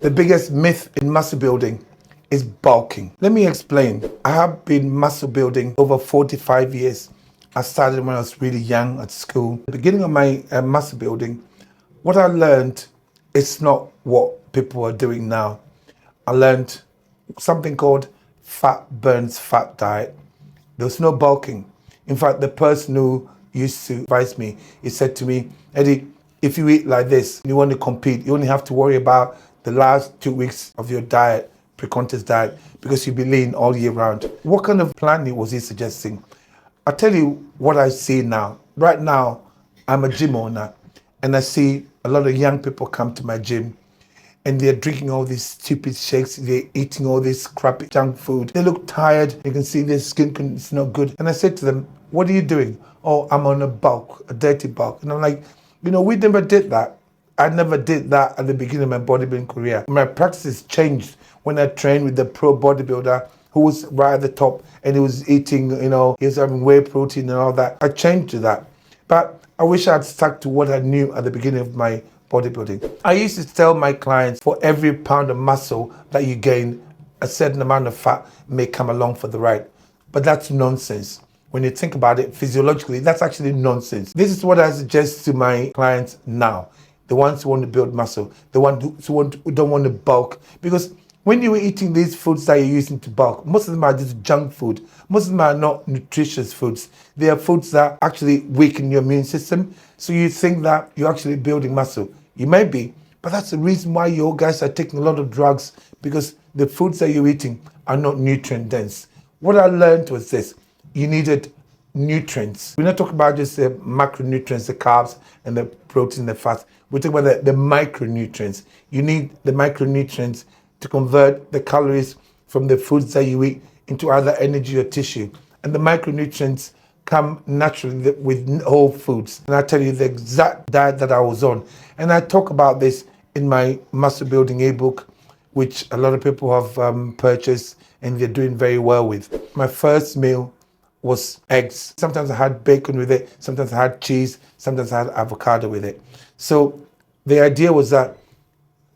The biggest myth in muscle building is bulking. Let me explain. I have been muscle building over 45 years. I started when I was really young at school. At the beginning of my muscle building, what I learned is not what people are doing now. I learned something called fat burns fat diet. There was no bulking. In fact, the person who used to advise me, he said to me, Eddie, if you eat like this, you want to compete, you only have to worry about the last 2 weeks of your diet, pre-contest diet, because you'll be lean all year round. What kind of plan was he suggesting? I'll tell you what I see now. Right now, I'm a gym owner, and I see a lot of young people come to my gym, and they're drinking all these stupid shakes, they're eating all this crappy junk food. They look tired, you can see their skin is not good. And I said to them, what are you doing? Oh, I'm on a bulk, a dirty bulk. And I'm like, we never did that. I never did that at the beginning of my bodybuilding career. My practices changed when I trained with the pro bodybuilder who was right at the top, and he was eating, he was having whey protein and all that. I changed to that. But I wish I had stuck to what I knew at the beginning of my bodybuilding. I used to tell my clients, for every pound of muscle that you gain, a certain amount of fat may come along for the ride. But that's nonsense. When you think about it physiologically, that's actually nonsense. This is what I suggest to my clients now. The ones who want to build muscle, the ones who don't want to bulk. Because when you're eating these foods that you're using to bulk, most of them are just junk food. Most of them are not nutritious foods. They are foods that actually weaken your immune system. So you think that you're actually building muscle. You may be, but that's the reason why you guys are taking a lot of drugs, because the foods that you're eating are not nutrient dense. What I learned was this: you needed nutrients. We're not talking about just the macronutrients, the carbs and the protein, the fats. We're talking about the micronutrients. You need the micronutrients to convert the calories from the foods that you eat into either energy or tissue. And the micronutrients come naturally with whole foods. And I tell you the exact diet that I was on. And I talk about this in my muscle building ebook, which a lot of people have purchased and they're doing very well with. My first meal was eggs. Sometimes I had bacon with it, sometimes I had cheese, sometimes I had avocado with it. So the idea was that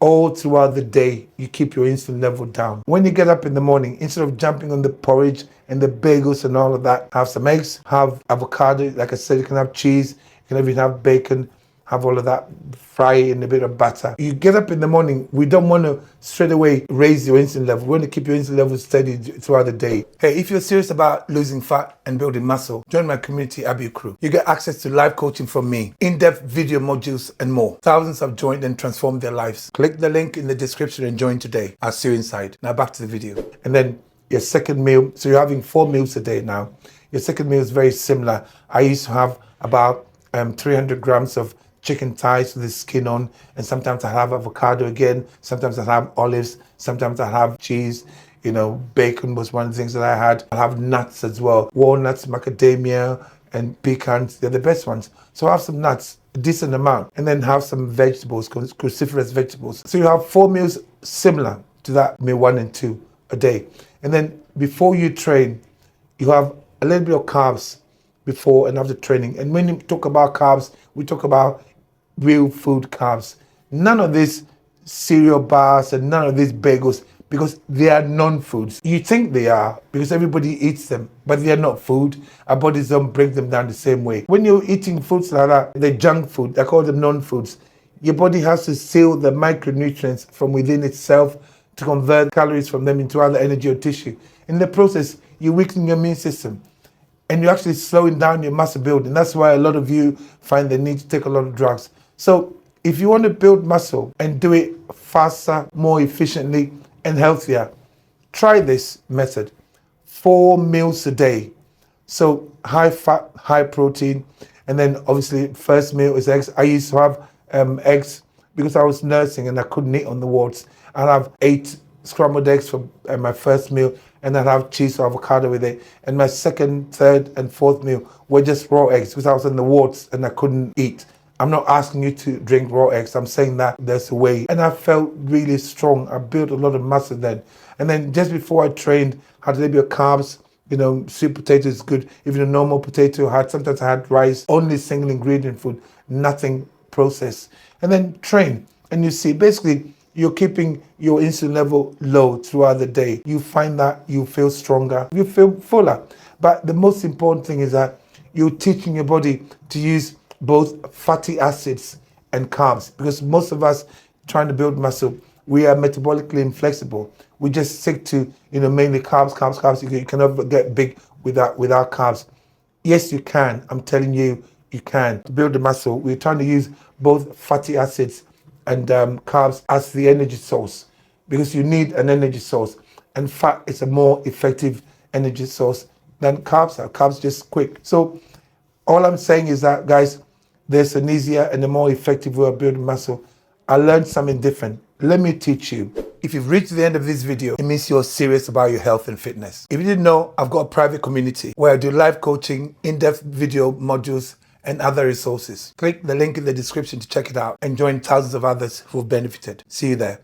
all throughout the day, you keep your insulin level down. When you get up in the morning, instead of jumping on the porridge and the bagels and all of that, have some eggs, have avocado. Like I said, you can have cheese, you can even have bacon, have all of that, fry it in a bit of butter. You get up in the morning, we don't want to straight away raise your insulin level. We want to keep your insulin level steady throughout the day. Hey, if you're serious about losing fat and building muscle, join my community, Abu Crew. You get access to live coaching from me, in-depth video modules and more. Thousands have joined and transformed their lives. Click the link in the description and join today. I'll see you inside. Now back to the video. And then your second meal, so you're having 4 meals a day now. Your second meal is very similar. I used to have about 300 grams of chicken thighs with the skin on, and sometimes I have avocado again, sometimes I have olives, sometimes I have cheese, bacon was one of the things that I had. I have nuts as well, walnuts, macadamia, and pecans, they're the best ones. So I have some nuts, a decent amount, and then have some vegetables, cruciferous vegetables. So you have 4 meals similar to that meal 1 and 2 a day. And then before you train, you have a little bit of carbs before and after training. And when you talk about carbs, we talk about real food carbs. None of these cereal bars and none of these bagels, because they are non-foods. You think they are because everybody eats them, but they are not food. Our bodies don't break them down the same way. When you're eating foods like that, the junk food, I call them non-foods, your body has to seal the micronutrients from within itself to convert calories from them into other energy or tissue. In the process, you're weakening your immune system, and you're actually slowing down your muscle building. That's why a lot of you find the need to take a lot of drugs. So if you want to build muscle and do it faster, more efficiently, and healthier, try this method. 4 meals a day. So high fat, high protein, and then obviously first meal is eggs. I used to have eggs because I was nursing and I couldn't eat on the wards. I'd have 8 scrambled eggs for my first meal, and I'd have cheese or avocado with it. And my second, third, and fourth meal were just raw eggs because I was in the wards and I couldn't eat. I'm not asking you to drink raw eggs. I'm saying that there's a way. And I felt really strong. I built a lot of muscle then. And then just before I trained, I had a little bit of carbs. Sweet potato is good. Even a normal potato, sometimes I had rice, only single ingredient food, nothing processed. And then train. And you see, basically, you're keeping your insulin level low throughout the day. You find that you feel stronger, you feel fuller. But the most important thing is that you're teaching your body to use both fatty acids and carbs, because most of us trying to build muscle, we are metabolically inflexible. We just stick to, mainly carbs. You can never get big without carbs. Yes, you can. I'm telling you, you can. To build the muscle, we're trying to use both fatty acids and carbs as the energy source, because you need an energy source, and fat is a more effective energy source than carbs are. Carbs just quick. So all I'm saying is that, guys, there's an easier and a more effective way of building muscle. I learned something different. Let me teach you. If you've reached the end of this video, it means you're serious about your health and fitness. If you didn't know, I've got a private community where I do live coaching, in-depth video modules, and other resources. Click the link in the description to check it out and join thousands of others who've benefited. See you there.